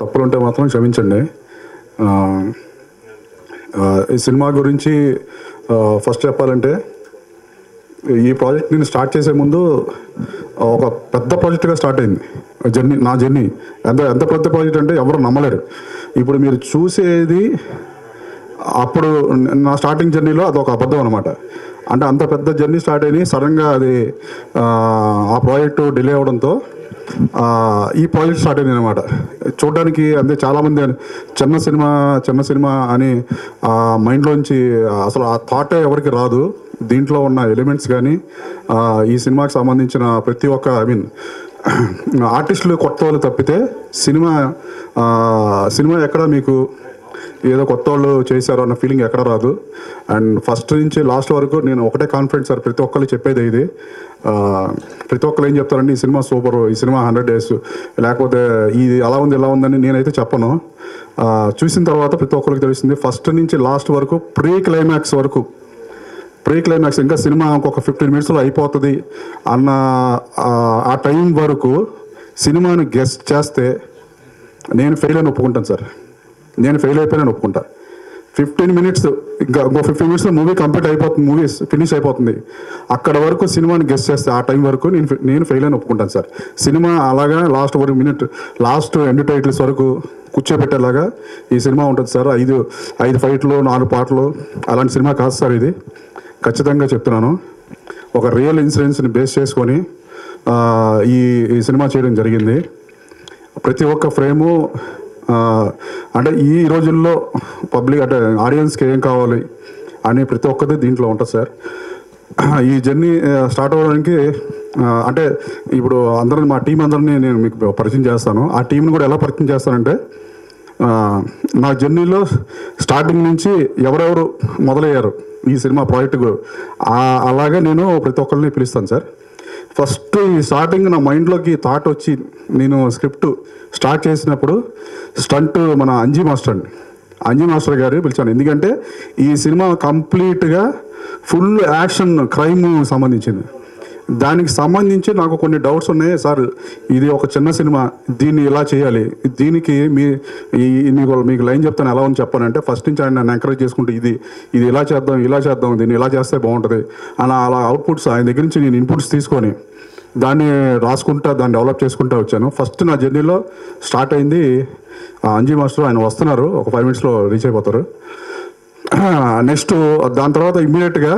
తప్పులుంటే మాత్రం క్షమించండి. ఈ సినిమా గురించి ఫస్ట్ చెప్పాలంటే, ఈ ప్రాజెక్ట్ నేను స్టార్ట్ చేసే ముందు ఒక పెద్ద ప్రాజెక్ట్గా స్టార్ట్ అయింది నా జర్నీ. ఎంత పెద్ద ప్రాజెక్ట్ అంటే ఎవరు నమ్మలేరు. ఇప్పుడు మీరు చూసేది అప్పుడు నా స్టార్టింగ్ జర్నీలో అదొక అబద్ధం అనమాట. అంటే అంత పెద్ద జర్నీ స్టార్ట్ అయ్యి సడన్గా అది ఆ ప్రాజెక్టు డిలే అవడంతో ఈ ప్రాజెక్ట్ స్టార్ట్ అయింది అనమాట. చూడడానికి అంటే చాలామంది చిన్న సినిమా అని మైండ్లోంచి అసలు ఆ థాటే ఎవరికి రాదు. దీంట్లో ఉన్న ఎలిమెంట్స్ కానీ ఈ సినిమాకి సంబంధించిన ప్రతి ఒక్క ఆర్టిస్టులు కొత్త వాళ్ళు తప్పితే సినిమా ఎక్కడ మీకు ఏదో కొత్త వాళ్ళు చేశారు అన్న ఫీలింగ్ ఎక్కడ రాదు. అండ్ ఫస్ట్ నుంచి లాస్ట్ వరకు నేను ఒకటే కాన్ఫిడెన్స్ సార్, ప్రతి ఒక్కరు చెప్పేది ఇది. ప్రతి ఒక్కరు ఏం చెప్తారంటే ఈ సినిమా సూపర్, ఈ సినిమా 100 days, లేకపోతే ఇది అలా ఉంది ఇలా ఉందని నేనైతే చెప్పను. చూసిన తర్వాత ప్రతి ఒక్కరికి తెలిసింది ఫస్ట్ నుంచి లాస్ట్ వరకు ప్రీ క్లైమాక్స్ ఇంకా సినిమా ఇంకొక 15 minutes అయిపోతుంది అన్న ఆ టైం వరకు సినిమాని గెస్ట్ చేస్తే నేను ఫెయిల్ అని ఒప్పుకుంటాను సార్. నేను ఫెయిల్ అయిపోయాను ఒప్పుకుంటా. 15 minutes ఇంకా 15 minutesలో మూవీ కంప్లీట్ అయిపోతుంది, మూవీ ఫినిష్ అయిపోతుంది. అక్కడ వరకు సినిమాని గెస్ట్ చేస్తే ఆ టైం వరకు నేను ఫెయిల్ అని ఒప్పుకుంటాను సార్. సినిమా అలాగా last 1 minute last end titles వరకు కూర్చోబెట్టేలాగా ఈ సినిమా ఉంటుంది సార్. 5 ఫైట్లు 4 పాటలు అలాంటి సినిమా కాదు సార్ ఇది. ఖచ్చితంగా చెప్తున్నాను. ఒక రియల్ ఇన్సిడెంట్స్ని బేస్ చేసుకొని ఈ సినిమా చేయడం జరిగింది. ప్రతి ఒక్క ఫ్రేము అంటే ఈ రోజుల్లో పబ్లిక్ అంటే ఆడియన్స్కి ఏం కావాలి అని ప్రతి ఒక్కది దీంట్లో ఉంటుంది సార్. ఈ జర్నీ స్టార్ట్ అవ్వడానికి అంటే ఇప్పుడు మా టీం అందరినీ నేను మీకు పరిచయం చేస్తాను. ఆ టీంని కూడా ఎలా పరిచయం చేస్తానంటే, నా జర్నీలో స్టార్టింగ్ నుంచి ఎవరెవరు మొదలయ్యారు ఈ సినిమా ప్రాజెక్టు అలాగే నేను ప్రతి ఒక్కరిని పిలుస్తాను సార్. ఫస్ట్ ఈ స్టార్టింగ్ నా మైండ్లోకి థాట్ వచ్చి నేను స్క్రిప్ట్ స్టార్ట్ చేసినప్పుడు స్టంట్ మన అంజీ మాస్టర్ గారు పిలిచాను. ఎందుకంటే ఈ సినిమా కంప్లీట్గా ఫుల్ యాక్షన్ క్రైమ్ సంబంధించింది. దానికి సంబంధించి నాకు కొన్ని డౌట్స్ ఉన్నాయి సార్. ఇది ఒక చిన్న సినిమా, దీన్ని ఇలా చేయాలి, దీనికి మీకు లైన్ చెప్తాను ఎలా ఉంది చెప్పానంటే, ఫస్ట్ నుంచి ఆయన నన్ను ఎంకరేజ్ చేసుకుంటూ ఇది ఇలా చేద్దాం దీన్ని ఇలా చేస్తే బాగుంటుంది అలా అవుట్పుట్స్ ఆయన దగ్గర నుంచి నేను ఇన్పుట్స్ తీసుకొని దాన్ని రాసుకుంటా దాన్ని డెవలప్ చేసుకుంటూ వచ్చాను. ఫస్ట్ నా జర్నీలో స్టార్ట్ అయింది అంజీ మాస్టర్. ఆయన వస్తున్నారు, ఒక 5 minutesలో రీచ్ అయిపోతారు. నెక్స్ట్ దాని తర్వాత ఇమ్మీడియట్గా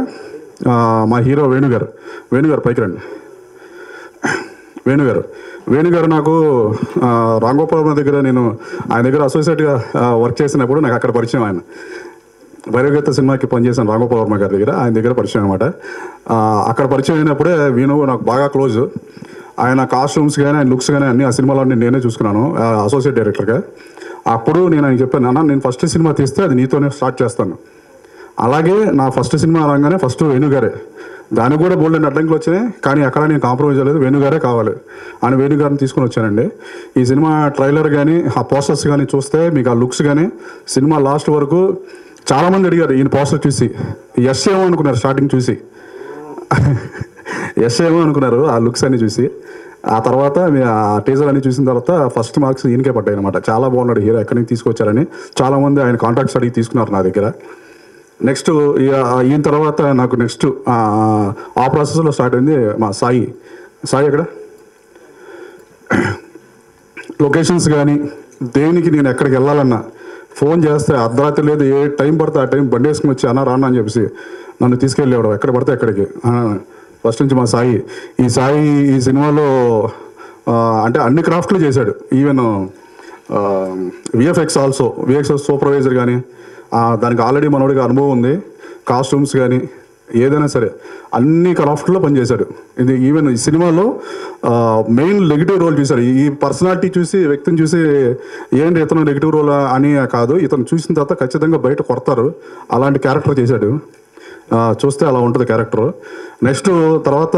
మా హీరో వేణుగారు పైకి రండి. వేణుగారు నాకు రాంగోపాలం దగ్గర నేను ఆయన దగ్గర అసోసియేట్గా వర్క్ చేసినప్పుడు నాకు అక్కడ పరిచయం. ఆయన భైరవగీత సినిమాకి పనిచేశాను రాంగోపాల గారి దగ్గర, ఆయన దగ్గర పరిచయం అనమాట. అక్కడ పరిచయం అయినప్పుడే వేణు నాకు బాగా క్లోజ్. ఆయన కాస్ట్యూమ్స్ కానీ ఆయన లుక్స్ కానీ అన్ని ఆ సినిమాలో నేనే చూసుకున్నాను అసోసియేట్ డైరెక్టర్గా. అప్పుడు నేను ఆయన చెప్పాను, అన్న నేను ఫస్ట్ సినిమా తీస్తే అది నీతోనే స్టార్ట్ చేస్తాను. అలాగే నా ఫస్ట్ సినిమా అనగానే ఫస్ట్ వేణుగారే. దానికి కూడా బోల్డెన్ అడ్డంకులు వచ్చినాయి, కానీ అక్కడ నేను కాంప్రమైజ్ అవ్వలేదు. వేణుగారే కావాలి అని వేణుగారిని తీసుకొని వచ్చానండి. ఈ సినిమా ట్రైలర్ కానీ ఆ పోస్టర్స్ కానీ చూస్తే మీకు ఆ లుక్స్ కానీ సినిమా లాస్ట్ వరకు చాలామంది అడిగారు ఈయన పోస్టర్ చూసి ఎస్ ఏమో అనుకున్నారు. స్టార్టింగ్ చూసి ఎస్ ఏమో అనుకున్నారు ఆ లుక్స్ అన్ని చూసి. ఆ తర్వాత ఆ టీజర్ అన్ని చూసిన తర్వాత ఫస్ట్ మార్క్స్ ఈయనకే పడ్డాయి అనమాట. చాలా బాగున్నాడు హీరో, ఎక్కడి నుంచి తీసుకొచ్చారని చాలామంది ఆయన కాంటాక్ట్స్ అడిగి తీసుకున్నారు నా దగ్గర. నెక్స్ట్ ఈయన తర్వాత నాకు నెక్స్ట్ ఆ ప్రాసెస్లో స్టార్ట్ అయింది మా సాయి ఎక్కడ లొకేషన్స్ కానీ దేనికి నేను ఎక్కడికి వెళ్ళాలన్నా ఫోన్ చేస్తే అర్ధరాత్రి లేదు, ఏ టైం పడితే ఆ టైం బండి వేసుకుని వచ్చి రానా అని చెప్పేసి నన్ను తీసుకెళ్ళేవాడు ఎక్కడ పడితే ఎక్కడికి. ఫస్ట్ నుంచి మా సాయి ఈ సినిమాలో అంటే అన్ని క్రాఫ్ట్లు చేశాడు. ఈవెన్ విఎఫ్ఎక్స్ సూపర్వైజర్ కానీ దానికి ఆల్రెడీ మనోడికి అనుభవం ఉంది. కాస్ట్యూమ్స్ కానీ ఏదైనా సరే అన్ని క్రాఫ్ట్లో పనిచేశాడు. ఇది ఈవెన్ ఈ సినిమాలో మెయిన్ నెగిటివ్ రోల్ చూశాడు. ఈ పర్సనాలిటీ చూసి వ్యక్తిని చూసి ఏంటి ఇతను నెగిటివ్ రోల్ అని కాదు, ఇతను చూసిన తర్వాత ఖచ్చితంగా బయట కొడతారు అలాంటి క్యారెక్టర్ చేశాడు. చూస్తే అలా ఉంటుంది క్యారెక్టర్. నెక్స్ట్ తర్వాత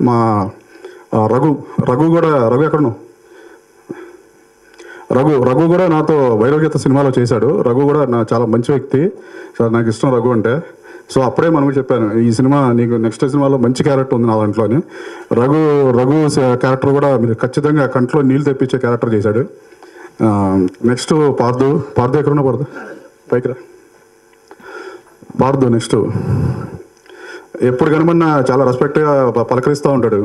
మా రఘు ఎక్కడను రఘు కూడా నాతో వైరగీత సినిమాలో చేశాడు. రఘు కూడా చాలా మంచి వ్యక్తి, నాకు ఇష్టం రఘు అంటే. సో అప్పుడే మనకు చెప్పాను ఈ సినిమా నీకు నెక్స్ట్ సినిమాలో మంచి క్యారెక్టర్ ఉంది నా దాంట్లో అని. రఘు క్యారెక్టర్ కూడా మీరు ఖచ్చితంగా కంట్లో నీళ్ళు తెప్పించే క్యారెక్టర్ చేశాడు. నెక్స్ట్ పార్దు ఎక్కడున్నా పైకి రా పార్దు. నెక్స్ట్ ఎప్పుడు కనుమన్నా చాలా రెస్పెక్ట్గా పలకరిస్తూ ఉంటాడు.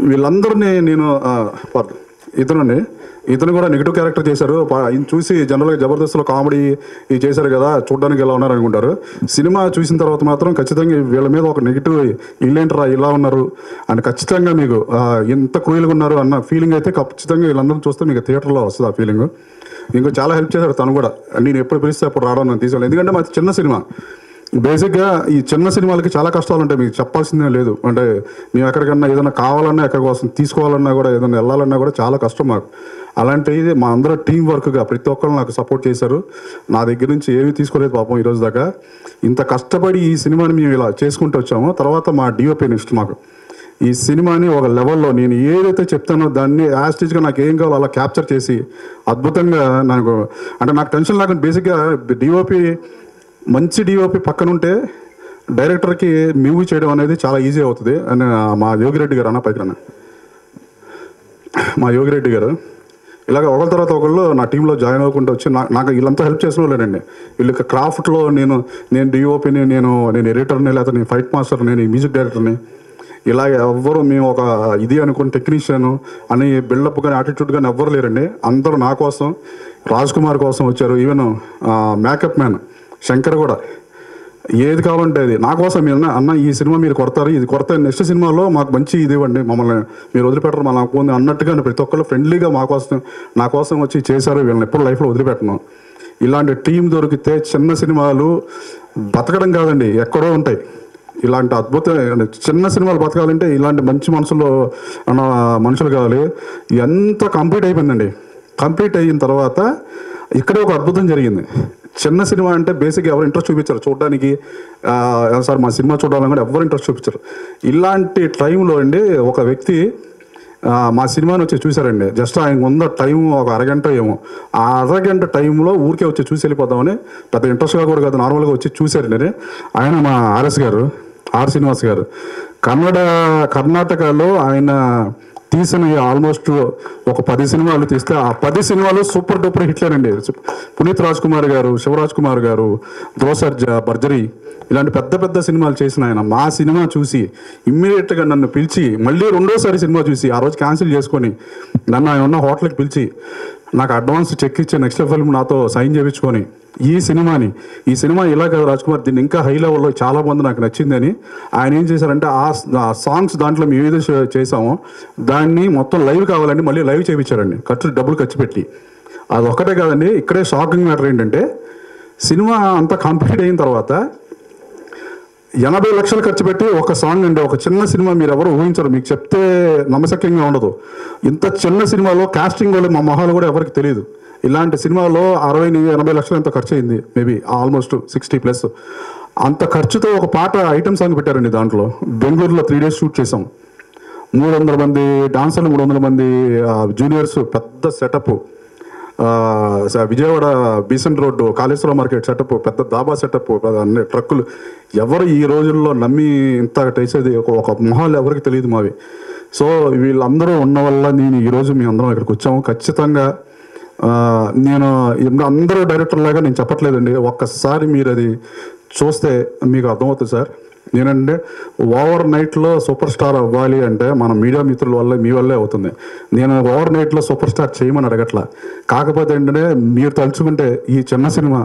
వీళ్ళందరినీ నేను పార్దు ఇతను కూడా నెగిటివ్ క్యారెక్టర్ చేశారు. చూసి జనరల్గా జబర్దస్త్లో కామెడీ ఇది చేశారు కదా, చూడడానికి ఎలా ఉన్నారు అనుకుంటారు. సినిమా చూసిన తర్వాత మాత్రం ఖచ్చితంగా వీళ్ళ మీద ఒక నెగిటివ్ ఇల్లేంటరా ఇలా ఉన్నారు అని ఖచ్చితంగా మీకు ఎంత క్రూయల్గా ఉన్నారు అన్న ఫీలింగ్ అయితే ఖచ్చితంగా వీళ్ళందరూ చూస్తే మీకు థియేటర్లో వస్తుంది ఆ ఫీలింగ్. ఇంకో చాలా హెల్ప్ చేశారు తను కూడా. నేను ఎప్పుడు పిలిస్తే అప్పుడు రావడం నేను తీసుకెళ్ళాను. ఎందుకంటే మాది చిన్న సినిమా. బేసిక్గా ఈ చిన్న సినిమాలకి చాలా కష్టాలు ఉంటాయి, మీకు చెప్పాల్సిందే లేదు. అంటే మేము ఎక్కడికన్నా ఏదైనా కావాలన్నా ఎక్కడి కోసం తీసుకోవాలన్నా కూడా ఏదైనా వెళ్ళాలన్నా కూడా చాలా కష్టం మాకు. అలాంటిది మా అందరూ టీం వర్క్గా ప్రతి ఒక్కరు నాకు సపోర్ట్ చేశారు. నా దగ్గర నుంచి ఏమీ తీసుకోలేదు పాపం ఈరోజు దాకా. ఇంత కష్టపడి ఈ సినిమాని మేము ఇలా చేసుకుంటూ వచ్చామో తర్వాత మా డిఓపి నెక్స్ట్ మాకు ఈ సినిమాని ఒక లెవెల్లో నేను ఏదైతే చెప్తానో దాన్ని యాస్టేజ్గా నాకు ఏం కావాలో అలా క్యాప్చర్ చేసి అద్భుతంగా నాకు టెన్షన్ లేకుండా బేసిక్గా మంచి డిఓపి పక్కనుంటే డైరెక్టర్కి మూవీ చేయడం అనేది చాలా ఈజీ అవుతుంది అని మా యోగిరెడ్డి గారు మా యోగిరెడ్డి గారు ఇలాగ ఒకరి తర్వాత ఒకళ్ళు నా టీంలో జాయిన్ అవ్వకుండా వచ్చి నాకు వీళ్ళంతా హెల్ప్ చేసిన వాళ్ళేనండి. వీళ్ళకి క్రాఫ్ట్లో నేను డిఓపిని, నేను ఎడిటర్ని, లేకపోతే నేను ఫైట్ మాస్టర్, నేను మ్యూజిక్ డైరెక్టర్ని, ఇలాగ ఎవ్వరు మేము ఒక ఇది అనుకుని టెక్నీషియన్ అని బిల్డప్ కానీ యాటిట్యూడ్ కానీ ఎవ్వరు లేరండి. అందరూ నా కోసం, రాజ్ కుమార్ కోసం వచ్చారు. ఈవెన్ మేకప్ మ్యాన్ శంకర్ కూడా ఏది కావాలంటే అది నా కోసం మీరు అన్న ఈ సినిమా మీరు కొడతారు, ఇది కొడతారు, నెక్స్ట్ సినిమాలో మాకు మంచి ఇది ఇవ్వండి, మమ్మల్ని మీరు వదిలిపెట్టరు మా నాకు ఉంది అన్నట్టుగా ప్రతి ఒక్కళ్ళు ఫ్రెండ్లీగా నా కోసం వచ్చి చేశారు. వీళ్ళని ఎప్పుడు లైఫ్లో వదిలిపెట్టను. ఇలాంటి టీం దొరికితే చిన్న సినిమాలు బతకడం కాదండి ఎక్కడో ఉంటాయి. ఇలాంటి అద్భుతమైన చిన్న సినిమాలు బతకాలంటే ఇలాంటి మంచి మనుషులు కావాలి. ఎంత కంప్లీట్ అయిపోయిందండి. కంప్లీట్ అయిన తర్వాత ఇక్కడే ఒక అద్భుతం జరిగింది. చిన్న సినిమా అంటే బేసిక్గా ఎవరు ఇంట్రెస్ట్ చూపించారు చూడడానికి. సార్ మా సినిమా చూడాలని కూడా ఎవరు ఇంట్రెస్ట్ చూపించారు. ఇలాంటి టైంలో అండి ఒక వ్యక్తి మా సినిమాని వచ్చి చూశారండి. జస్ట్ ఆయన ఉన్న టైం ఒక అరగంట ఏమో, ఆ అరగంట టైంలో ఊరికే వచ్చి చూసి వెళ్ళిపోదామని పెద్ద ఇంట్రెస్ట్గా కూడా కాదు, నార్మల్గా వచ్చి చూశారండి. ఆయన మా ఆర్ శ్రీనివాస్ గారు కర్ణాటకలో ఆయన తీసిన ఆల్మోస్ట్ ఒక 10 సినిమాలు తీస్తే ఆ 10 సినిమాలు సూపర్ డూపర్ హిట్లేనండి. పునీత్ రాజ్ కుమార్ గారు, శివరాజ్ కుమార్ గారు, ధ్రువసర్జా, బర్జరీ ఇలాంటి పెద్ద సినిమాలు చేసిన ఆయన మా సినిమా చూసి ఇమ్మీడియట్గా నన్ను పిలిచి మళ్ళీ రెండోసారి సినిమా చూసి ఆ రోజు క్యాన్సిల్ చేసుకొని నన్ను ఆయన ఉన్న హోటల్కి పిలిచి నాకు అడ్వాన్స్ చెక్ ఇచ్చే నెక్స్ట్ ఫిల్మ్ నాతో సైన్ చేయించుకొని ఈ సినిమా ఇలా కదా రాజ్ కుమార్, దీన్ని ఇంకా హై లెవెల్లో చాలా మంది నాకు నచ్చిందని ఆయన ఏం చేశారంటే ఆ సాంగ్స్ దాంట్లో మేము ఏదో చేసామో దాన్ని మొత్తం లైవ్ కావాలండి మళ్ళీ లైవ్ చేయించారండి. డబ్బులు ఖర్చు పెట్టి. అది ఒక్కటే కాదండి, ఇక్కడే షాకింగ్ మ్యాటర్ ఏంటంటే సినిమా అంతా కంప్లీట్ అయిన తర్వాత 80 లక్షలు ఖర్చు పెట్టి ఒక సాంగ్ అండి. ఒక చిన్న సినిమా మీరు ఎవరు ఊహించరు, మీకు చెప్తే నమ్మశక్యంగా ఉండదు. ఇంత చిన్న సినిమాలో కాస్టింగ్ వాళ్ళు మా మొహాలు కూడా ఎవరికి తెలియదు. ఇలాంటి సినిమాలో 60-80 లక్షలు ఎంత ఖర్చు అయింది, మేబీ ఆల్మోస్ట్ 60+. అంత ఖర్చుతో ఒక పాట ఐటమ్ సాంగ్ పెట్టారండి. దాంట్లో బెంగళూరులో 3 days షూట్ చేసాం. 300 మంది డాన్సర్లు, 300 మంది జూనియర్స్, పెద్ద setup. Vijayawada Besant road, Kaleshwaram market setup, పెద్ద దాబా సెటప్, అన్ని ట్రక్కులు. ఎవరు ఈ రోజుల్లో నమ్మి ఇంత వేసేది ఒక మొహాలు ఎవరికి తెలియదు మావి. సో వీళ్ళందరూ ఉన్న వల్ల నేను ఈరోజు మీ అందరం ఇక్కడికి వచ్చాము. ఖచ్చితంగా నేను అందరూ డైరెక్టర్ లాగా నేను చెప్పట్లేదండి, ఒక్కసారి మీరు అది చూస్తే మీకు అర్థమవుతుంది సార్. నేనంటే ఓవర్ నైట్లో సూపర్ స్టార్ అవ్వాలి అంటే మన మీడియా మిత్రుల వల్ల మీ వల్లే అవుతుంది. నేను ఓవర్ నైట్లో సూపర్ స్టార్ చేయమని అడగట్లా. కాకపోతే ఏంటంటే మీరు తలుచుకుంటే ఈ చిన్న సినిమా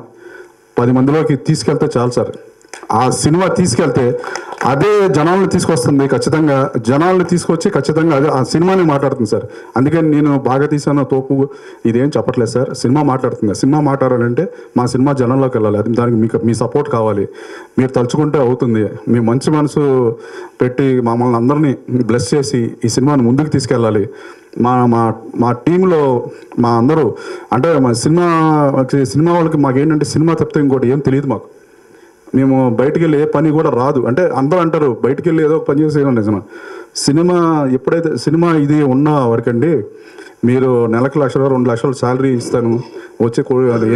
10 మందిలోకి తీసుకెళ్తే చాలు సార్. ఆ సినిమా తీసుకెళ్తే అదే జనాలను తీసుకొస్తుంది, ఖచ్చితంగా జనాలను తీసుకొచ్చి ఖచ్చితంగా అదే ఆ సినిమాని మాట్లాడుతుంది సార్. అందుకని నేను బాగా తీసాను తోపు ఇదేం చెప్పట్లేదు సార్, సినిమా మాట్లాడుతుంది. సినిమా మాట్లాడాలంటే మా సినిమా జనంలోకి వెళ్ళాలి, అది దానికి మీకు మీ సపోర్ట్ కావాలి. మీరు తలుచుకుంటే అవుతుంది. మీ మంచి మనసు పెట్టి మమ్మల్ని అందరినీ బ్లెస్ చేసి ఈ సినిమాని ముందుకు తీసుకెళ్ళాలి. మా మా మా టీంలో మా అందరూ అంటే మా సినిమా వాళ్ళకి మాకేంటంటే సినిమా తప్పితే ఇంకోటి ఏం తెలియదు మాకు. మేము బయటికి వెళ్ళి ఏ పని కూడా రాదు. అంటే అందరూ అంటారు బయటికి వెళ్ళి ఏదో పని చేసేయడం నిజమా. సినిమా ఎప్పుడైతే సినిమా ఇది ఉన్న వరకండి మీరు నెలకు 1 లక్షలు 2 లక్షలు శాలరీ ఇస్తాను వచ్చి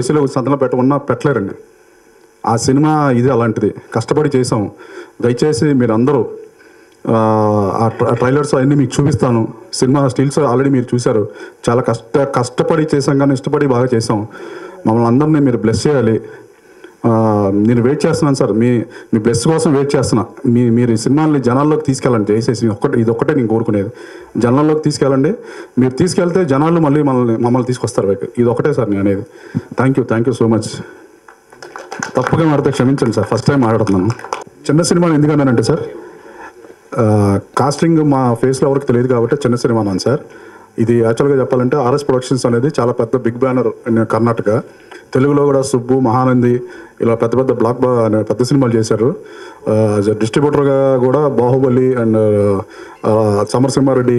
ఏసీలో సంతలో పెట్టమన్నా పెట్టలేరండి. ఆ సినిమా ఇది అలాంటిది, కష్టపడి చేసాం. దయచేసి మీరు అందరూ ఆ ట్రైలర్స్ అవన్నీ మీకు చూపిస్తాను. సినిమా స్టిల్స్ ఆల్రెడీ మీరు చూశారు. చాలా కష్టపడి చేసాం, కానీ ఇష్టపడి బాగా చేసాం. మమ్మల్ని అందరినీ మీరు బ్లెస్ చేయాలి. నేను వెయిట్ చేస్తున్నాను సార్, మీ బ్లెస్ కోసం వెయిట్ చేస్తున్నా. మీరు ఈ సినిమాని జనాల్లోకి తీసుకెళ్ళండి దయచేసి. ఇది ఒక్కటే నేను కోరుకునేది, జనాల్లోకి తీసుకెళ్ళండి. మీరు తీసుకెళ్తే జనాలు మళ్ళీ మమ్మల్ని తీసుకొస్తారు. ఇది ఒకటే సార్ నేను అనేది. Thank you so much. తప్పుగా మాడితే క్షమించండి సార్, ఫస్ట్ టైం మాట్లాడుతున్నాను. చిన్న సినిమాని ఎందుకన్నానంటే సార్, కాస్టింగ్ మా ఫేస్లో ఎవరికి తెలియదు కాబట్టి చిన్న సినిమా అన్నాను సార్. ఇది యాక్చువల్గా చెప్పాలంటే ఆర్ఎస్ ప్రొడక్షన్స్ అనేది చాలా పెద్ద బిగ్ బ్యానర్ కర్ణాటక. తెలుగులో కూడా సుబ్బు, మహానంది ఇలా పెద్ద సినిమాలు చేశారు. డిస్ట్రిబ్యూటర్గా కూడా బాహుబలి అండ్ సమరసింహారెడ్డి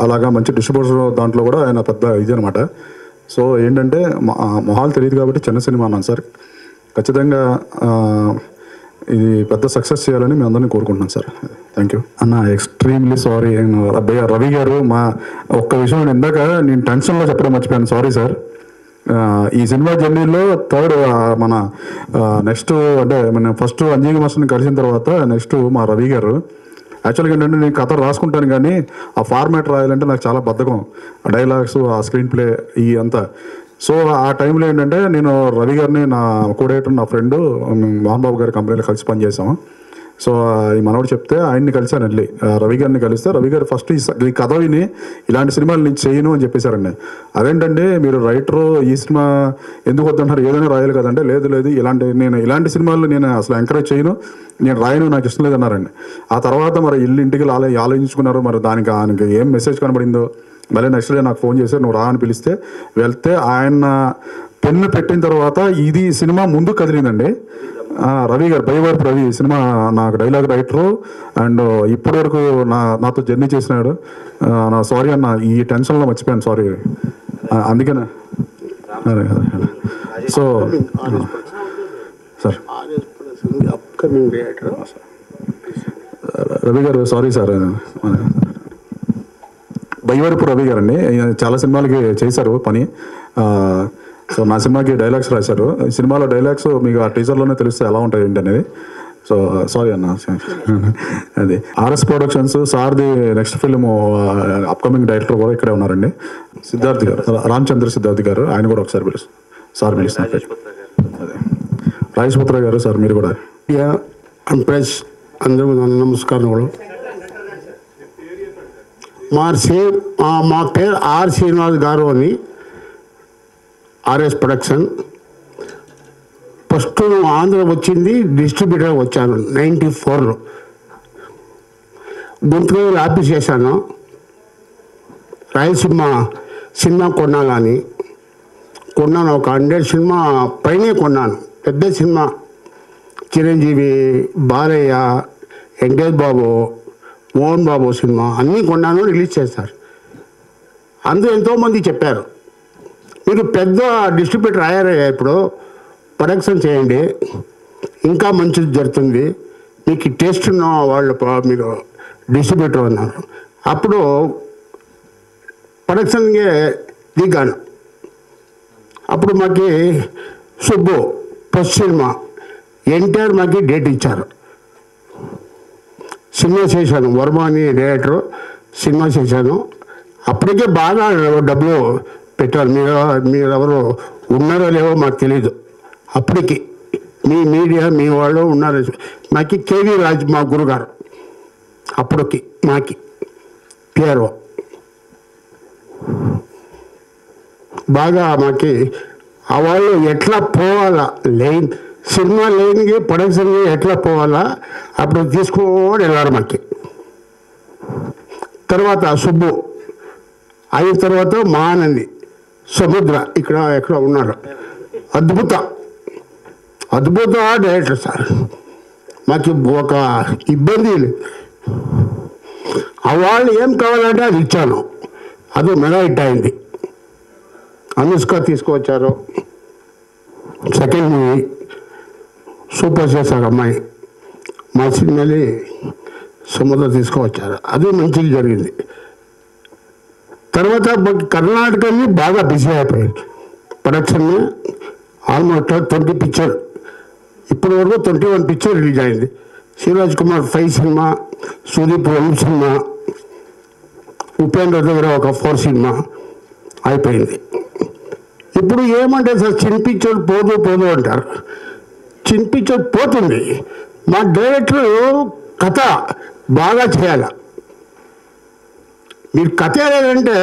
అలాగా మంచి డిస్ట్రిబ్యూటర్ దాంట్లో కూడా ఆయన పెద్ద ఇది అనమాట. సో ఏంటంటే మొహాలు తెలియదు కాబట్టి చిన్న సినిమా అన్నాను సార్. ఖచ్చితంగా ఇది పెద్ద సక్సెస్ చేయాలని మేము అందరినీ కోరుకుంటున్నాను సార్. థ్యాంక్ యూ అన్న. ఎక్స్ట్రీమ్లీ సారీ రవి గారు. మా ఒక్క విషయం ఇందాక నేను టెన్షన్లో చెప్పడం మర్చిపోయాను, సారీ సార్. ఈ సినిమా జర్నీలో మన నెక్స్ట్ అంటే మన ఫస్ట్ అంజీ మాస్టర్ని కలిసిన తర్వాత నెక్స్ట్ మా రవి గారు. యాక్చువల్గా ఏంటంటే నేను కథ రాసుకుంటాను, కానీ ఆ ఫార్మాట్ రాయాలంటే నాకు చాలా బద్ధకం. ఆ డైలాగ్స్, ఆ స్క్రీన్ ప్లే ఈ అంతా. సో ఆ టైంలో ఏంటంటే నేను రవి గారిని, నా కోడేటర్, నా ఫ్రెండ్ మోహన్ బాబు గారి కంపెనీలో కలిసి పనిచేసాము. సో ఈ మనోడు చెప్తే ఆయన్ని కలిసాను వెళ్ళి, రవి గారిని కలిస్తే రవి గారు ఫస్ట్ ఈ కథ విని ఇలాంటి సినిమాలు నేను చేయను అని చెప్పేశారండి. అదేంటంటే మీరు రైటరు, ఈ సినిమా ఎందుకు వద్దంటారు, ఏదైనా రాయాలి కదంటే లేదు ఇలాంటి సినిమాలు నేను అసలు ఎంకరేజ్ చేయను, నేను రాయను, నాకు ఇష్టం లేదన్నారండి. ఆ తర్వాత మరి ఇంటికి ఆలోచించుకున్నారు. మరి దానికి ఏం మెసేజ్ కనబడిందో మళ్ళీ నెక్స్ట్ డే నాకు ఫోన్ చేశారు, నువ్వు రా అని పిలిస్తే వెళ్తే ఆయన పెన్ను పెట్టిన తర్వాత ఇది సినిమా ముందు కదిలిందండి. రవి గారు, బైవైపు రవి సినిమా నాకు డైలాగ్ రైటరు అండ్ ఇప్పటి వరకు నాతో జర్నీ చేసినాడు. నా సారీ అన్న, ఈ టెన్షన్లో మర్చిపోయాను, సారీ. అందుకనే సో సార్ రవి గారు సారీ సార్. బైవరపు రవి గారు అండి, చాలా సినిమాలకి చేశారు పని. సో నా సినిమాకి డైలాగ్స్ రాశారు. ఈ సినిమాలో డైలాగ్స్ మీకు ఆ టీజర్లోనే తెలుస్తే ఎలా ఉంటాయి ఏంటి అనేది. సో సారీ అన్న. అది ఆర్ఎస్ ప్రొడక్షన్స్ సార్ది నెక్స్ట్ ఫిల్మ్ అప్కమింగ్ డైరెక్టర్ కూడా ఇక్కడే ఉన్నారండి, సిద్ధార్థ్ గారు, రామచంద్ర సిద్ధార్థ్ గారు. ఆయన కూడా ఒకసారి పిలుస్తారు అదే రాజేశ్పుత్ర గారు. సార్ మీరు కూడా ప్రెస్ అందరూ నమస్కారములు. మా పేరు ఆర్ శ్రీనివాస్ గారు అని, ఆర్ఎస్ ప్రొడక్షన్. ఫస్ట్ ఆంధ్ర వచ్చింది డిస్ట్రిబ్యూటర్ వచ్చాను 94లో. గుంటూరు ఆఫీస్ చేశాను. రాయలసీమ సినిమా కొన్నాను, ఒక 100 సినిమా పైనే కొన్నాను. పెద్ద సినిమా చిరంజీవి, బాలయ్య, వెంకటేష్ బాబు, మోహన్ బాబు సినిమా అన్నీ కొన్నాను, రిలీజ్ చేస్తారు. అందరూ ఎంతోమంది చెప్పారు, మీరు పెద్ద డిస్ట్రిబ్యూటర్ అయ్యారయ్యా, ఇప్పుడు ప్రొడక్షన్ చేయండి, ఇంకా మంచిది జరుగుతుంది, మీకు టేస్ట్ ఉన్న వాళ్ళు మీరు డిస్ట్రిబ్యూటర్ అన్నారు. అప్పుడు ప్రొడక్షన్ಗೆ దిగాను. అప్పుడు మాకు సుబ్బు ఫస్ట్ సినిమా ఎన్టీఆర్ మాకు డేట్ ఇచ్చారు. సినిమా చేశాను, వర్మ అని డైరెక్టరు, సినిమా చేశాను. అప్పటికే బాగా డబ్బులు పెట్టారు. మీరు ఎవరు ఉన్నారో లేవో మాకు తెలీదు. అప్పటికి మీ మీడియా మీ వాళ్ళు ఉన్నారు. మాకు కేవీ రాజ్ మా గురుగారు, అప్పటికి మాకి పిఆర్ఓ బాగా మాకి ఆ వాళ్ళు ఎట్లా పోవాలా సినిమా లేనికి ప్రొడక్షన్ ఎట్లా పోవాలా అప్పుడు తీసుకోని వెళ్ళారు మాకి. తర్వాత సుబ్బు అయిన తర్వాత మహానంది, సముద్ర ఇక్కడ ఎక్కడ ఉన్నారు. అద్భుత డైరెక్టర్ సార్. మాకు ఒక ఇబ్బంది లేదు. వాళ్ళు ఏం కావాలంటే అది ఇచ్చాను. అది మెగా హిట్ అయింది. అనుష్క తీసుకువచ్చారు, సెకండ్ మూవీ సూపర్ చేశారు అమ్మాయి. మా సినిమాని సముద్రం తీసుకువచ్చారు, అది మంచిగా జరిగింది. తర్వాత కర్ణాటకని బాగా బిజీ అయిపోయింది. ప్రొడక్షన్ ఆల్మోస్ట్ 20 పిక్చర్, ఇప్పటి వరకు 21 పిక్చర్ రిలీజ్ అయింది. శివరాజ్ కుమార్ 5 సినిమా, సుదీప్ 1 సినిమా, ఉపేంద్ర దగ్గర ఒక 4 సినిమా అయిపోయింది. ఇప్పుడు ఏమంటే సార్ చిన్న పిక్చర్ పోదు అంటారు. చిన్న పిక్చర్ పోతుంది. మా డైరెక్టర్ కథ బాగా చేయాలి. మీరు కథ లేదంటే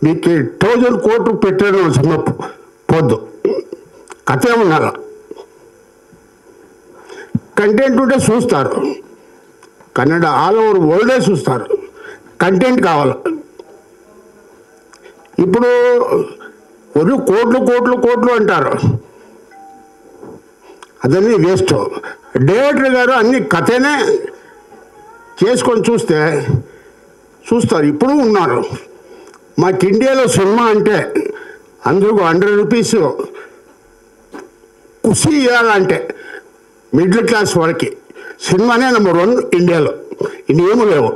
మీకు 1000 కోట్లు పెట్టడం సినిమా పోద్దు. కథ ఉండాలి, కంటెంట్ ఉంటే చూస్తారు. కన్నడ ఆల్ ఓవర్ వరల్డే చూస్తారు. కంటెంట్ కావాలి. ఇప్పుడు కోట్లు అంటారు, అదన్నీ వేస్ట్. డైరెక్టర్ గారు అన్ని కథనే చేసుకొని చూస్తారు. ఇప్పుడు ఉన్నారు. మాకు ఇండియాలో సినిమా అంటే అందరికీ 100 రూపీస్ ఖుషి ఇవ్వాలంటే మిడిల్ క్లాస్ వాళ్ళకి సినిమానే నెంబర్ 1 ఇండియాలో. ఇన్నేమో లేవు,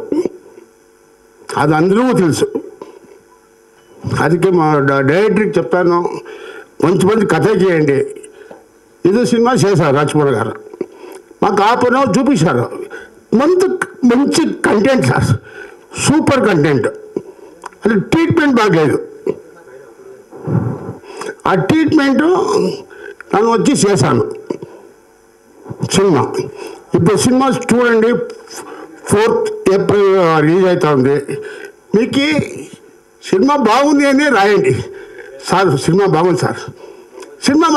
అది అందరికీ తెలుసు. అందుకే మా డైరెక్టర్కి చెప్తాను, మంచి కథ చేయండి. ఇది సినిమా చేశారు రాజ్కుమార్ గారు. మాకు ఆపనో చూపించారు. మంచి కంటెంట్ సార్, సూపర్ కంటెంట్. అది ట్రీట్మెంట్ బాగలేదు. ఆ ట్రీట్మెంటు నన్ను వచ్చి చేశాను సినిమా. ఇప్పుడు సినిమా చూడండి, 4th ఏప్రిల్ రిలీజ్ అవుతా ఉంది. మీకు సినిమా బాగుంది అని రాయండి సార్. సినిమా బాగుంది సార్. సినిమా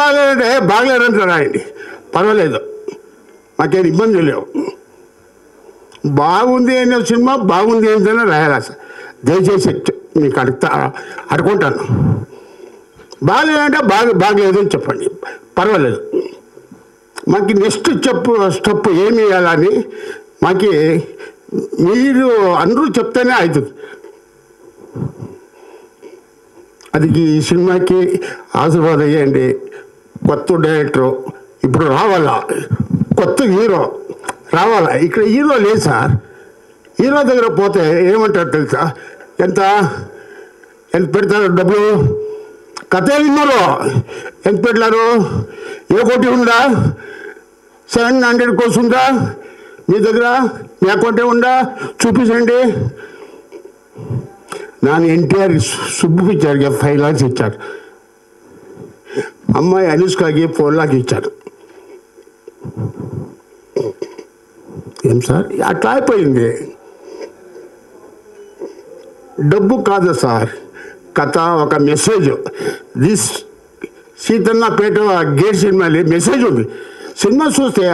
బాగలేదంటే రాయండి, పర్వాలేదు, మాకేం ఇబ్బంది లేవు. బాగుంది అనే సినిమా బాగుంది ఏంటనే రాయాలా సార్. దయచేసి మీకు అడుకుంటాను. బాగలేదంటే బాగలేదు అని చెప్పండి, పర్వాలేదు. మాకు నెక్స్ట్ స్టెప్ ఏమి వేయాలని మాకు మీరు అందరూ చెప్తేనే అవుతుంది. అది ఈ సినిమాకి ఆశీర్వాదం చేయండి. కొత్త డైరెక్టరు ఇప్పుడు రావాలా, కొత్త హీరో రావాలా. ఇక్కడ హీరో లేదు సార్. హీరో దగ్గర పోతే ఏమంటారు తెలుసా, ఎంత పెడతారు డబ్బులు. కథ విన్నారు, ఎంత పెట్టారు. ఏ కోటి ఉందా, 700 కోర్స్ ఉందా మీ దగ్గర, మీ అకౌంటే ఉందా, చూపించండి. ನಾನು NTR సుబ్బు పిక్చర్కి 5 lakhs ఇచ్చారు. అమ్మాయి అనుష్కకి 4 lakhs ఇచ్చారు. ఏం సార్ అట్లా అయిపోయింది. డబ్బు కాదు సార్, కథ ఒక మెసేజ్. దిస్ సీతన్నపేట గేట్ సినిమాలో మెసేజ్ ఉంది. సినిమా చూస్తే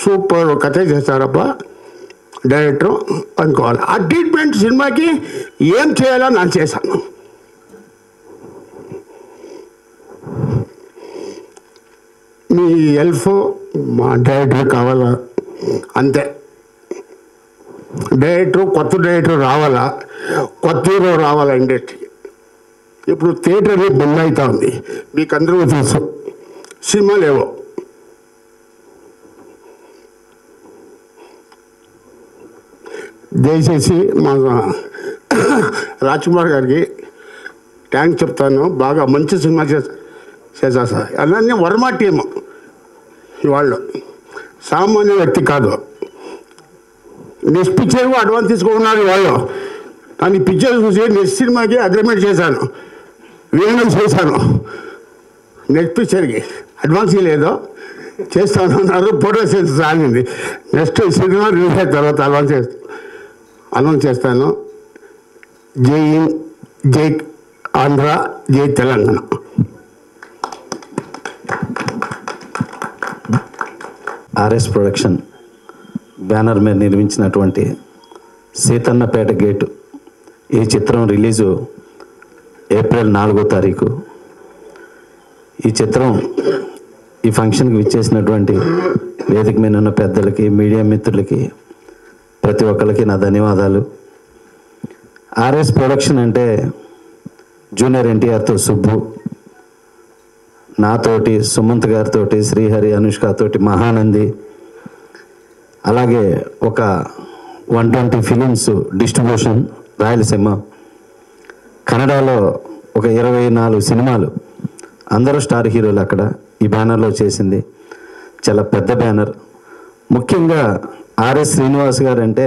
సూపర్ కథ చేస్తారబ్బా డైరెక్టర్ అనుకోవాలి. ఆ ట్రీట్మెంట్ సినిమాకి ఏం చేయాలో నేను చేశాను. మీ హెల్ప్ మా డైరెక్టర్ కావాలా అంతే. కొత్త డైరెక్టర్ రావాలా, కొత్త హీరో రావాలా ఇండస్ట్రీకి. ఇప్పుడు థియేటర్ బంద్ అవుతా ఉంది, మీకు అందరూ తెలుసు. సినిమా లేవు. దయచేసి మా రాజ్కుమార్ గారికి థ్యాంక్స్ చెప్తాను. బాగా మంచి సినిమా చేశా సార్. అలానే వర్మ టీమ్ వాళ్ళు సామాన్య వ్యక్తి కాదు. నెక్స్ట్ పిక్చర్ అడ్వాన్స్ తీసుకున్నారు వాళ్ళు. కానీ పిక్చర్ చూసి నెక్స్ట్ సినిమాకి అగ్రిమెంట్ చేశాను, వేణం చేశాను. నెక్స్ట్ పిక్చర్కి అడ్వాన్స్ లేదు, చేస్తాను అన్నారు. ఫోటోస్ సాగింది. నెక్స్ట్ సినిమా రిలీజ్ అయిన తర్వాత అనౌన్స్ చేస్తాను. జై హింద్, జై ఆంధ్ర, జై తెలంగాణ. ఆర్ఎస్ ప్రొడక్షన్ బ్యానర్ మీద నిర్మించినటువంటి సీతన్నపేట గేటు ఈ చిత్రం రిలీజు ఏప్రిల్ 4వ తారీఖు. ఈ చిత్రం ఈ ఫంక్షన్కి విచ్చేసినటువంటి వేదిక మీద ఉన్న పెద్దలకి, మీడియా మిత్రులకి, ప్రతి ఒక్కరికి నా ధన్యవాదాలు. ఆర్ఎస్ ప్రొడక్షన్ అంటే జూనియర్ ఎన్టీఆర్తో సుబ్బు, నాతోటి, సుమంత్ గారితో, శ్రీహరి, అనుష్కతోటి మహానంది, అలాగే ఒక 120 ఫిలిమ్స్ డిస్ట్రిబ్యూషన్ రాయలసీమ, కన్నడలో ఒక 24 సినిమాలు, అందరూ స్టార్ హీరోలు అక్కడ ఈ బ్యానర్లో చేసింది. చాలా పెద్ద బ్యానర్. ముఖ్యంగా ఆర్ఎస్ శ్రీనివాస్ గారు అంటే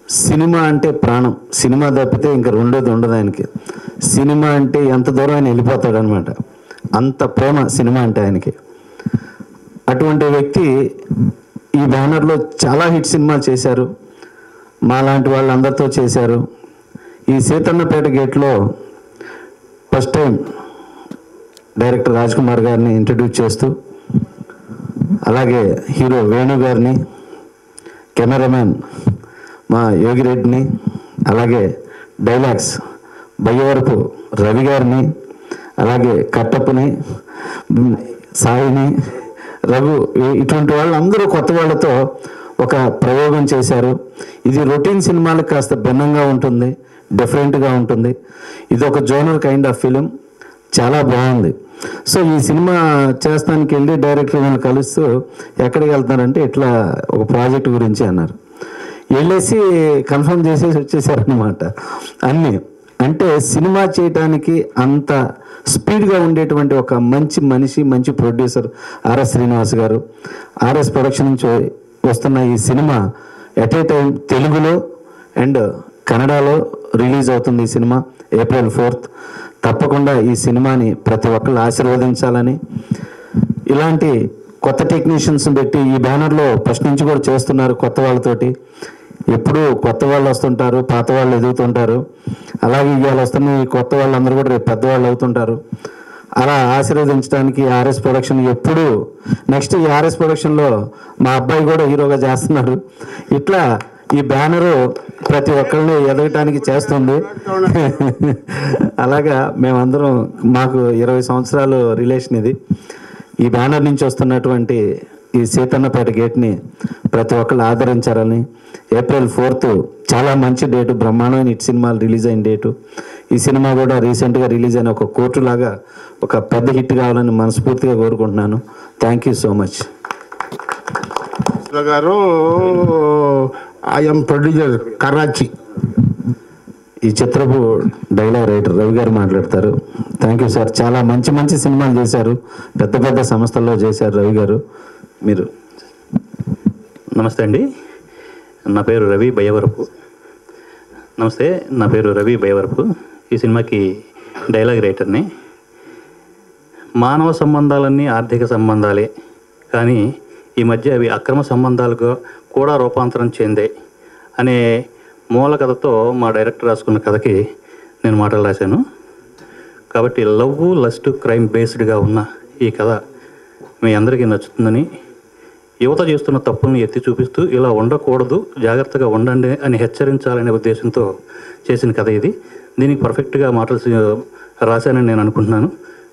సినిమా అంటే ప్రాణం. సినిమా తప్పితే ఇంకా రెండోది ఉండదు ఆయనకి. సినిమా అంటే ఎంత దూరం ఆయన వెళ్ళిపోతాడు అనమాట. అంత ప్రేమ సినిమా అంటే ఆయనకి. అటువంటి వ్యక్తి ఈ బ్యానర్లో చాలా హిట్ సినిమాలు చేశారు. మా లాంటి వాళ్ళందరితో చేశారు. ఈ సీతన్నపేట గేట్లో first time director Raj Kumar గారిని ఇంట్రడ్యూస్ చేస్తూ, అలాగే హీరో వేణు గారిని, కెమెరామెన్ మా యోగిరెడ్డిని, అలాగే డైలాగ్స్ బయ్యవరపు రవి గారిని, అలాగే కట్టప్పని, సాయిని, రఘు, ఇటువంటి వాళ్ళందరూ కొత్త వాళ్ళతో ఒక ప్రయోగం చేశారు. ఇది రొటీన్ సినిమాలకు కాస్త భిన్నంగా ఉంటుంది, డిఫరెంట్గా ఉంటుంది. ఇది ఒక జోనర్ కైండ్ ఆఫ్ ఫిలిం. చాలా బాగుంది. సో ఈ సినిమా చేస్తానికి వెళ్ళి డైరెక్టర్ వాళ్ళు కలుస్తూ ఎక్కడికి వెళ్తున్నారంటే ఇట్లా ఒక ప్రాజెక్ట్ గురించి అన్నారు. వెళ్ళేసి కన్ఫర్మ్ చేసేసి వచ్చేసారనమాట అన్నీ. అంటే సినిమా చేయటానికి అంత స్పీడ్గా ఉండేటువంటి ఒక మంచి మనిషి, మంచి ప్రొడ్యూసర్ ఆర్ఎస్ శ్రీనివాస్ గారు. ఆర్ఎస్ ప్రొడక్షన్ నుంచి వస్తున్న ఈ సినిమా ఎట్ ఏ టైం తెలుగులో అండ్ కన్నడలో రిలీజ్ అవుతుంది. ఈ సినిమా ఏప్రిల్ 4th. తప్పకుండా ఈ సినిమాని ప్రతి ఒక్కళ్ళు ఆశీర్వదించాలని, ఇలాంటి కొత్త టెక్నీషియన్స్ పెట్టి ఈ బ్యానర్లో ఫస్ట్ నుంచి కూడా చేస్తున్నారు కొత్త వాళ్ళతోటి. ఎప్పుడూ కొత్త వాళ్ళు వస్తుంటారు, పాత వాళ్ళు ఎదుగుతుంటారు. అలాగే ఇవాళ వస్తున్న ఈ కొత్త వాళ్ళందరూ కూడా రేపు పెద్దవాళ్ళు అవుతుంటారు. అలా ఆశీర్వదించడానికి ఆర్ఎస్ ప్రొడక్షన్ ఎప్పుడు నెక్స్ట్ ఈ ఆర్ఎస్ ప్రొడక్షన్లో మా అబ్బాయి కూడా హీరోగా చేస్తున్నారు. ఇట్లా ఈ బ్యానరు ప్రతి ఒక్కరిని ఎదగటానికి చేస్తుంది. అలాగా మేమందరం, మాకు 20 సంవత్సరాలు రిలేషన్ ఇది. ఈ బ్యానర్ నుంచి వస్తున్నటువంటి ఈ సీతన్నపేట గేట్ని ప్రతి ఒక్కళ్ళు ఆదరించారని. ఏప్రిల్ 4th చాలా మంచి డేటు, బ్రహ్మాండమైన హిట్ సినిమాలు రిలీజ్ అయిన డేటు. ఈ సినిమా కూడా రీసెంట్గా రిలీజ్ అయిన ఒక కోర్టు లాగా ఒక పెద్ద హిట్ కావాలని మనస్ఫూర్తిగా కోరుకుంటున్నాను. Thank you so much. గారు ఐఎమ్ ప్రొడ్యూసర్ కరాచీ. ఈ చిత్రపు డైలాగ్ రైటర్ రవి గారు మాట్లాడతారు. Thank you sir. చాలా మంచి మంచి సినిమాలు చేశారు, పెద్ద పెద్ద సంస్థల్లో చేశారు రవి గారు. మీరు. నమస్తే అండి, నా పేరు రవి బయ్యవరపు. నమస్తే, నా పేరు రవి బయ్యవరపు. ఈ సినిమాకి డైలాగ్ రైటర్ని. మానవ సంబంధాలన్నీ ఆర్థిక సంబంధాలే, కానీ ఈ మధ్య అవి అక్రమ సంబంధాలుగా కూడా రూపాంతరం చెందాయి అనే మూల కథతో మా డైరెక్టర్ రాసుకున్న కథకి నేను మాటలు రాశాను. కాబట్టి లవ్, లస్ట్, క్రైమ్ బేస్డ్గా ఉన్న ఈ కథ మీ అందరికీ నచ్చుతుందని, యువత చేస్తున్న తప్పులను ఎత్తి చూపిస్తూ ఇలా ఉండకూడదు, జాగ్రత్తగా ఉండండి అని హెచ్చరించాలనే ఉద్దేశంతో చేసిన కథ ఇది. దీనికి పర్ఫెక్ట్గా మాటలు రాశానని నేను అనుకుంటున్నాను.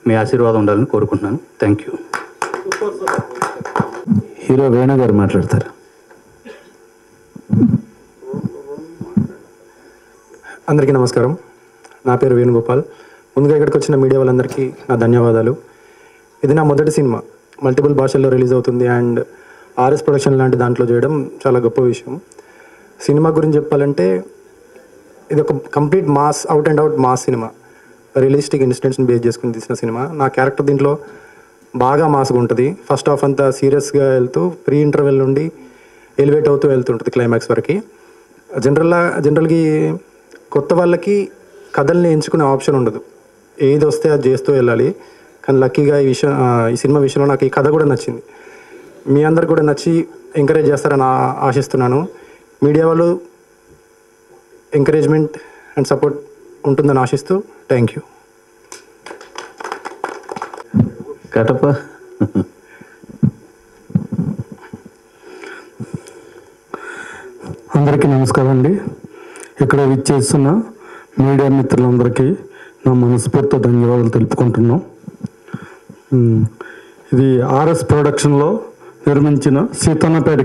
మీ ఆశీర్వాదం ఉండాలని కోరుకుంటున్నాను. Thank you. హీరో వేణు గారు మాట్లాడతారు. అందరికీ నమస్కారం. నా పేరు వేణుగోపాల్. ముందుగా ఇక్కడికి వచ్చిన మీడియా వాళ్ళందరికీ నా ధన్యవాదాలు. ఇది నా మొదటి సినిమా, మల్టిపుల్ భాషల్లో రిలీజ్ అవుతుంది అండ్ ఆర్ఎస్ ప్రొడక్షన్ లాంటి దాంట్లో చేయడం చాలా గొప్ప విషయం. సినిమా గురించి చెప్పాలంటే ఇది ఒక complete mass, out and out mass సినిమా. రియలిస్టిక్ ఇన్సిడెంట్స్ని బేస్ చేసుకుని తీసిన సినిమా. నా క్యారెక్టర్ దీంట్లో బాగా మాస్గా ఉంటుంది. ఫస్ట్ హాఫ్ అంతా సీరియస్గా వెళ్తూ ప్రీ ఇంటర్వెల్ నుండి ఎలివేట్ అవుతూ వెళ్తుంటుంది క్లైమాక్స్ వరకు. జనరల్గా కొత్త వాళ్ళకి కథల్ని ఎంచుకునే ఆప్షన్ ఉండదు, ఏది వస్తే అది చేస్తూ వెళ్ళాలి. కానీ లక్కీగా ఈ సినిమా విషయంలో నాకు ఈ కథ కూడా నచ్చింది. మీ అందరికి కూడా నచ్చి ఎంకరేజ్ చేస్తారని ఆశిస్తున్నాను. మీడియా వాళ్ళు ఎంకరేజ్మెంట్ అండ్ సపోర్ట్ ఉంటుందని ఆశిస్తూ థ్యాంక్ యూ. కటప అందరికీ నమస్కారం అండి. ఇక్కడ విచ్చేస్తున్న మీడియా మిత్రులందరికీ నా మనస్ఫూర్తితో ధన్యవాదాలు తెలుపుకుంటున్నాం. ఇది ఆర్ఎస్ ప్రొడక్షన్లో నిర్మించిన Seethannapeta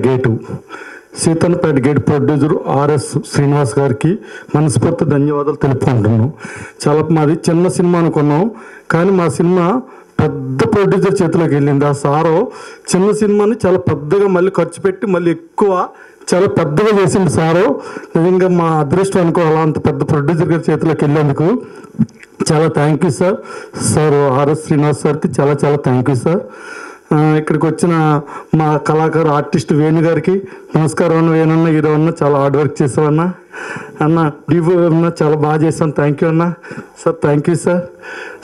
gate producer RS Srinivas గారికి మనస్ఫూర్తి ధన్యవాదాలు తెలుపుకుంటున్నాం. చాలా మాది చిన్న సినిమా అనుకున్నాం, కానీ మా సినిమా పెద్ద ప్రొడ్యూసర్ చేతిలోకి వెళ్ళింది. ఆ సారు చిన్న సినిమాని చాలా పెద్దగా మళ్ళీ ఖర్చు పెట్టి మళ్ళీ ఎక్కువ చాలా పెద్దగా చేసింది సారు. నిజంగా మా అదృష్టం అనుకోవాలా, అంత పెద్ద ప్రొడ్యూసర్ గారి చేతిలోకి వెళ్ళేందుకు చాలా thank you sir RS Srinivas సార్కి చాలా చాలా థ్యాంక్ యూ సార్. ఇక్కడికి వచ్చిన మా కళాకారు ఆర్టిస్ట్ వేణు గారికి నమస్కారం అన్న. వేణన్న హీరో అన్న చాలా హార్డ్ వర్క్ చేసావన్నా. అన్న డివో అన్న చాలా బాగా చేశాను, థ్యాంక్ యూ అన్న. Sir thank you sir.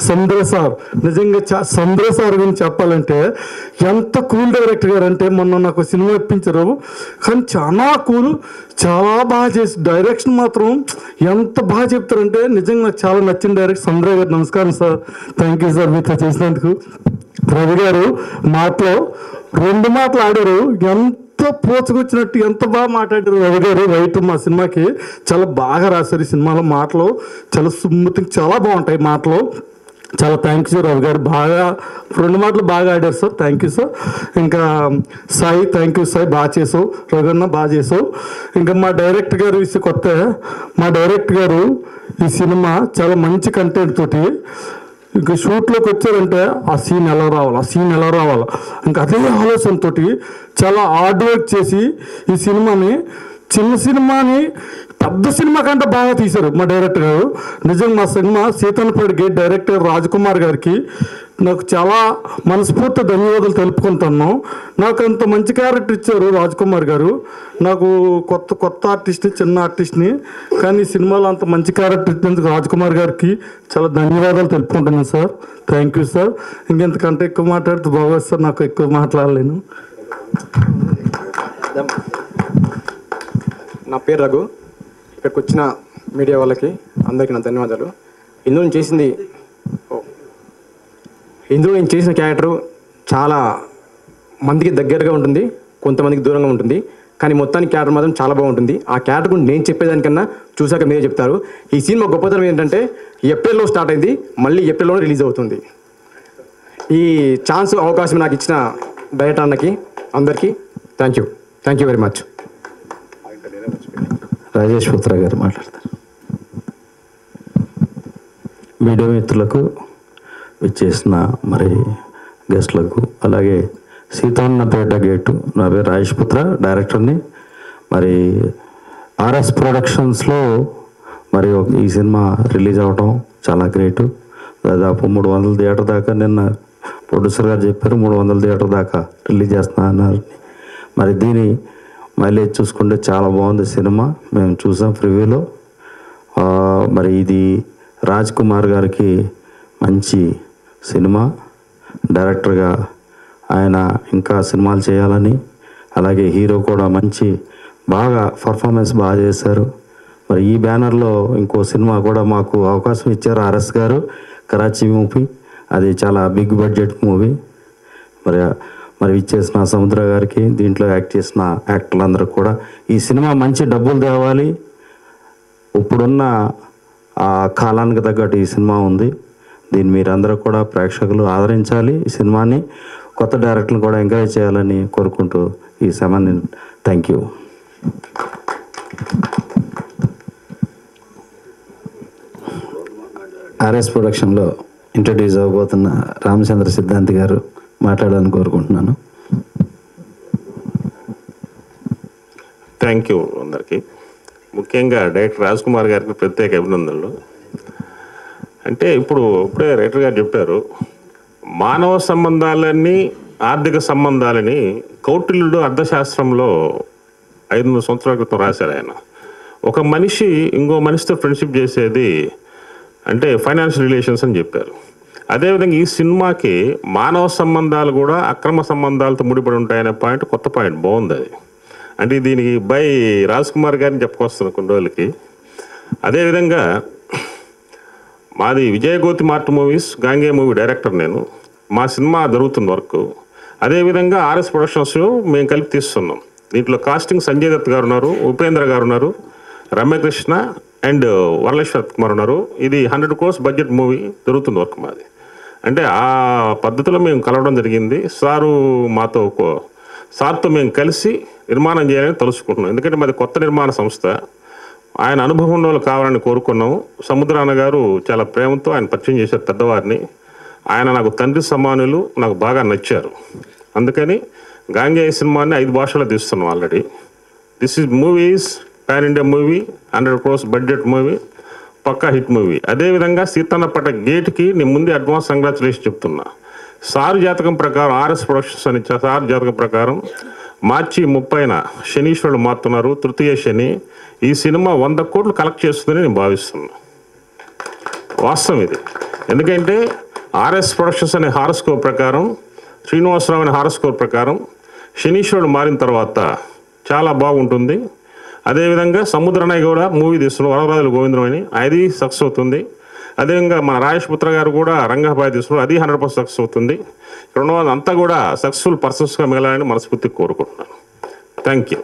Sandra sir నిజంగా సంద్ర సార్ గురించి చెప్పాలంటే ఎంత కూల్ డైరెక్టర్ గారు అంటే మొన్న నాకు సినిమా ఇప్పించారు, కానీ చాలా కూల్, చాలా బాగా చేసి డైరెక్షన్ మాత్రం ఎంత బాగా చెప్తారంటే నిజంగా నాకు చాలా నచ్చిన డైరెక్టర్ సంద్ర గారు. నమస్కారం సార్, థ్యాంక్ యూ సార్ మీతో చేసినందుకు. రవి గారు మాటలో 2 మాటలు ఆడారు, ఎంత పోచుకొచ్చినట్టు ఎంత బాగా మాట్లాడారు రవి గారు. రైటర్ మా సినిమాకి చాలా బాగా రాశారు. ఈ సినిమాలో మాటలు చాలా స్మూతింగ్ చాలా బాగుంటాయి మాటలు. చాలా థ్యాంక్స్ రవి గారు, బాగా 2 మాటలు బాగా ఆడారు సార్, థ్యాంక్ యూ సార్. ఇంకా సాయి థ్యాంక్ యూ సాయి, బాగా చేసావు. రఘున్న బాగా చేసావు. ఇంకా మా డైరెక్టర్ గారు కొత్త మా డైరెక్టర్ గారు ఈ సినిమా చాలా మంచి కంటెంట్ తోటి ఇంకా షూట్లోకి వచ్చారంటే ఆ సీన్ ఎలా రావాలా ఇంకా అదే ఆలోచనతో చాలా హార్డ్ వర్క్ చేసి ఈ సినిమాని చిన్న సినిమాని పెద్ద సినిమా కంటే బాగా తీశారు మా డైరెక్టర్ గారు. నిజంగా మా cinema Seethannapeta gate director Raj Kumar గారికి నాకు చాలా మనస్ఫూర్తి ధన్యవాదాలు తెలుపుకుంటున్నాను. నాకు అంత మంచి క్యారెక్టర్ ఇచ్చారు రాజ్ కుమార్ గారు. నాకు కొత్త ఆర్టిస్ట్ని, చిన్న ఆర్టిస్ట్ని, కానీ ఈ సినిమాలో అంత మంచి క్యారెక్టర్ ఇచ్చినందుకు రాజ్ కుమార్ గారికి చాలా ధన్యవాదాలు తెలుపుకుంటున్నాను సార్, థ్యాంక్ యూ సార్. ఇంకెంతకంటే ఎక్కువ మాట్లాడితే బాగోదు సార్, నాకు ఎక్కువ మాట్లాడలేను. నా పేరు రఘు. ఇక్కడికి వచ్చిన మీడియా వాళ్ళకి అందరికీ నా ధన్యవాదాలు. ఇందులో నేను చేసిన క్యారెక్టరు చాలా మందికి దగ్గరగా ఉంటుంది, కొంతమందికి దూరంగా ఉంటుంది, కానీ మొత్తానికి క్యారెక్టర్ మాత్రం చాలా బాగుంటుంది. ఆ క్యారెక్టర్ గురించి నేను చెప్పేదానికన్నా చూశాక మీరే చెప్తారు. ఈ సినిమా గొప్పతనం ఏంటంటే ఏప్రిల్లో స్టార్ట్ అయింది, మళ్ళీ ఏప్రిల్లోనే రిలీజ్ అవుతుంది. ఈ అవకాశం నాకు ఇచ్చిన డైరెక్టర్ అన్నకి అందరికీ thank you very much. Rajesh పుత్ర గారు మాట్లాడతారు. మీడియా మిత్రులకు విచ్చేసిన మరి గెస్ట్లకు, అలాగే సీతన్నపేట గేటు, నా పేరు రాజేష్ పుత్ర, డైరెక్టర్ని. మరి ఆర్ఎస్ ప్రొడక్షన్స్లో మరి ఈ సినిమా రిలీజ్ అవ్వటం చాలా గ్రేటు. దాదాపు 300 థియేటర్ దాకా నిన్న ప్రొడ్యూసర్ గారు చెప్పారు, 300 థియేటర్ దాకా రిలీజ్ చేస్తున్నా అన్నారు. మరి దీని మైలేజ్ చూసుకుంటే చాలా బాగుంది సినిమా, మేము చూసాం ప్రివ్యూలో. మరి ఇది రాజ్ కుమార్ గారికి మంచి సినిమా, డైరెక్టర్గా ఆయన ఇంకా సినిమాలు చేయాలని, అలాగే హీరో కూడా బాగా పర్ఫార్మెన్స్ బాగా చేశారు. మరి ఈ బ్యానర్లో ఇంకో సినిమా కూడా మాకు అవకాశం ఇచ్చారు ఆర్ఎస్ గారు, కరాచీ మూవీ. అది చాలా బిగ్ బడ్జెట్ మూవీ. మరి ఇచ్చేసిన సముద్ర గారికి, దీంట్లో యాక్ట్ చేసిన యాక్టర్లందరూ కూడా ఈ సినిమా మంచి డబ్బులు తేవాలి. ఇప్పుడున్న ఆ కాలానికి తగ్గట్టు ఈ సినిమా ఉంది. దీన్ని మీరందరూ కూడా ప్రేక్షకులు ఆదరించాలి. ఈ సినిమాని కొత్త డైరెక్టర్లు కూడా ఎంకరేజ్ చేయాలని కోరుకుంటూ ఈ సమయాన్ని థ్యాంక్ యూ. ఆర్ఎస్ ప్రొడక్షన్లో ఇంట్రడ్యూస్ అవ్వబోతున్న రామచంద్ర సిద్ధాంతి గారు మాట్లాడాలని కోరుకుంటున్నాను. థ్యాంక్ యూ అందరికీ. ముఖ్యంగా డైరెక్టర్ రాజ్ కుమార్ గారికి ప్రత్యేక అభినందనలు. అంటే ఇప్పుడే రైటర్ గారు చెప్పారు, మానవ సంబంధాలన్నీ ఆర్థిక సంబంధాలని కౌటిల్యుడు అర్థశాస్త్రంలో 500 సంవత్సరాల క్రితం రాశారు ఆయన. ఒక మనిషి ఇంకో మనిషితో ఫ్రెండ్షిప్ చేసేది అంటే ఫైనాన్షియల్ రిలేషన్స్ అని చెప్పారు. అదేవిధంగా ఈ సినిమాకి మానవ సంబంధాలు కూడా అక్రమ సంబంధాలతో ముడిపడి ఉంటాయనే పాయింట్, కొత్త పాయింట్ బాగుంది. అది అంటే దీనికి బై రాజ్ కుమార్ గారిని చెప్పుకొస్తున్నాను కొన్ని రోజులకి. అదేవిధంగా మాది విజయగోతి మార్ట్ మూవీస్, గాంగే మూవీ డైరెక్టర్ నేను. మా సినిమా జరుగుతున్న వర్క్. అదేవిధంగా ఆర్ఎస్ ప్రొడక్షన్స్ మేము కలిపి తీస్తున్నాం. దీంట్లో కాస్టింగ్ సంజయ్ దత్ గారు ఉన్నారు, ఉపేంద్ర గారు ఉన్నారు, రమ్యకృష్ణ అండ్ వరలక్ష్మణ్ కుమార్ ఉన్నారు. ఇది 100 crores బడ్జెట్ మూవీ జరుగుతుంది వర్క్ మాది. అంటే ఆ పద్ధతిలో మేము కలవడం జరిగింది. సార్తో మేము కలిసి నిర్మాణం చేయాలని తలుచుకుంటున్నాం. ఎందుకంటే మాది కొత్త నిర్మాణ సంస్థ. ఆయన అనుభవం వాళ్ళు కావాలని కోరుకున్నాము. సముద్రాన గారు చాలా ప్రేమతో ఆయన పరిచయం చేశారు పెద్దవారిని. ఆయన నాకు తండ్రి సమానులు, నాకు బాగా నచ్చారు. అందుకని గాంగేయ సినిమాని 5 భాషల్లో తీస్తున్నాం already. This is movies pan India movie, 100 crores budget movie, పక్కా హిట్ మూవీ. అదేవిధంగా సీతన్నపట్ట గేట్కి నేను ముందే అడ్వాన్స్ కంగ్రాచులేషన్ చెప్తున్నా. సారు జాతకం ప్రకారం ఆర్ఎస్ ప్రొడక్షన్స్ అని సారు జాతకం ప్రకారం మార్చి 30న శనీశ్వరుడు మారుతున్నారు, తృతీయ శని. ఈ సినిమా 100 కోట్లు కలెక్ట్ చేస్తుందని నేను భావిస్తున్నా. వాస్తవం ఇది. ఎందుకంటే ఆర్ఎస్ ప్రొడక్షన్స్ అనే హారోస్కోప్ ప్రకారం, శ్రీనివాసరావు అనే హారోస్కోప్ ప్రకారం శనీశ్వరుడు మారిన తర్వాత చాలా బాగుంటుంది. అదేవిధంగా సముద్రనయ్య కూడా మూవీ తీస్తున్నారు, వరవరాజుల గోవిందరావు అని, అది సక్సెస్ అవుతుంది. అదేవిధంగా మన రాజేష్ పుత్ర గారు కూడా రంగబాయ్ తీసుకున్నారు, అది 100% సక్సెస్ అవుతుంది. ఇక్కడ ఉన్న వాళ్ళంతా కూడా సక్సెస్ఫుల్ పర్సన్స్గా మిగలాలని మనస్ఫూర్తిగా కోరుకుంటున్నాను. Thank you.